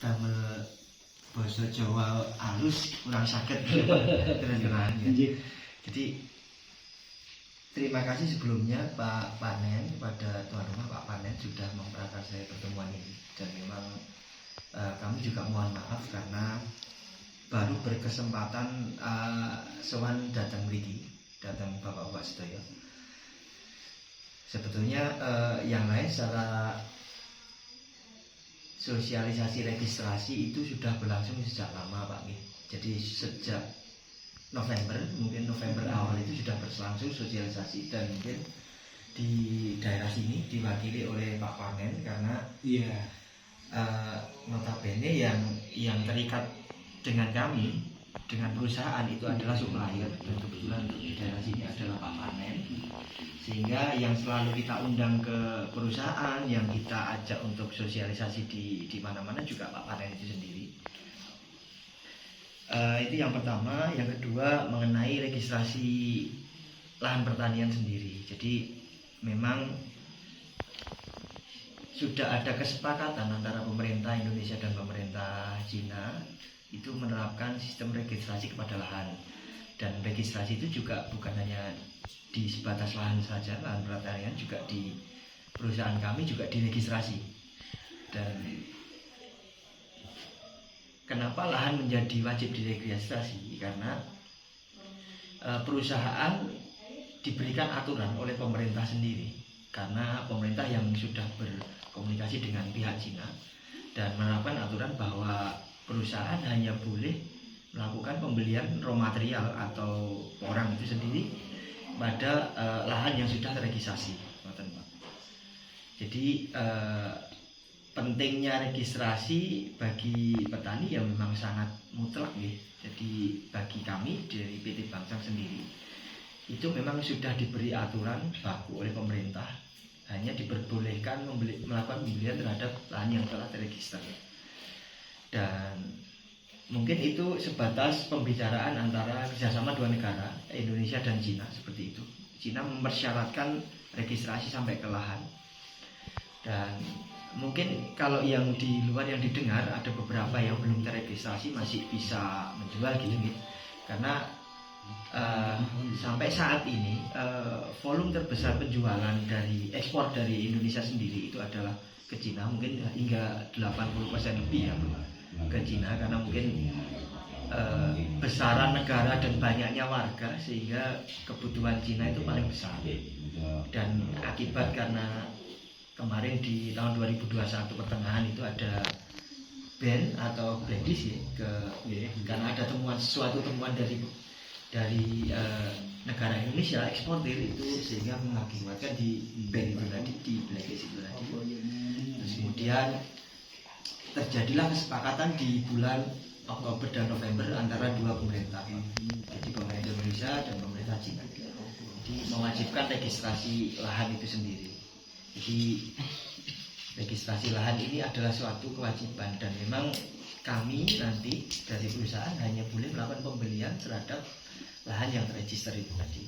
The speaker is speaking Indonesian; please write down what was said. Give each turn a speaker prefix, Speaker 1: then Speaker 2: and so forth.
Speaker 1: damel basa Jawa halus kurang saged terang-terangan ya. Jadi terima kasih sebelumnya Pak Panen, kepada tuan rumah Pak Panen sudah memprakarsai pertemuan ini, dan memang kami juga mohon maaf karena baru berkesempatan sowan datang mriki, datang Bapak-bapak sedaya. Sebetulnya yang lain secara sosialisasi registrasi itu sudah berlangsung sejak lama Pak. Jadi sejak mungkin November awal itu sudah berlangsung sosialisasi, dan mungkin di daerah sini diwakili oleh Pak Panen karena notabene yang terikat dengan kami, dengan perusahaan itu adalah supplier, dan kebetulan di daerah sini adalah Pak Panen, sehingga yang selalu kita undang ke perusahaan, yang kita ajak untuk sosialisasi di mana-mana juga Pak Panen itu sendiri. Itu yang pertama. Yang kedua mengenai registrasi lahan pertanian sendiri. Jadi memang sudah ada kesepakatan antara pemerintah Indonesia dan pemerintah Cina itu menerapkan sistem registrasi kepada lahan, dan registrasi itu juga bukan hanya di sebatas lahan saja, lahan pertanian juga di perusahaan kami juga diregistrasi. Dan kenapa lahan menjadi wajib diregistrasi? Karena perusahaan diberikan aturan oleh pemerintah sendiri, karena pemerintah yang sudah berkomunikasi dengan pihak Cina dan menerapkan aturan bahwa perusahaan hanya boleh melakukan pembelian raw material atau orang itu sendiri pada lahan yang sudah terregistrasi. Jadi pentingnya registrasi bagi petani yang memang sangat mutlak ya. Jadi bagi kami dari PT Bangsang sendiri itu memang sudah diberi aturan baku oleh pemerintah, hanya diperbolehkan melakukan pembelian terhadap lahan yang telah terregister. Dan mungkin itu sebatas pembicaraan antara kerjasama dua negara, Indonesia dan Cina, seperti itu. Cina mempersyaratkan registrasi sampai ke lahan, dan mungkin kalau yang di luar yang didengar ada beberapa yang belum terregistrasi masih bisa menjual gitu. Karena sampai saat ini volume terbesar penjualan dari ekspor dari Indonesia sendiri itu adalah ke Cina, mungkin hingga 80% lebih ya ke Cina, karena mungkin besaran negara dan banyaknya warga sehingga kebutuhan Cina itu paling besar. Dan akibat karena kemarin di tahun 2021 pertengahan itu ada ban atau blacklist ya, karena ada suatu temuan dari negara Indonesia eksportir itu, sehingga mengakibatkan di ban itu tadi, di blacklist itu tadi. Terus kemudian terjadilah kesepakatan di bulan Oktober dan November antara dua pemerintah, jadi pemerintah Indonesia dan pemerintah Cina, jadi mewajibkan registrasi lahan itu sendiri. Jadi registrasi lahan ini adalah suatu kewajiban, dan memang kami nanti dari perusahaan hanya boleh melakukan pembelian terhadap lahan yang terregister itu tadi.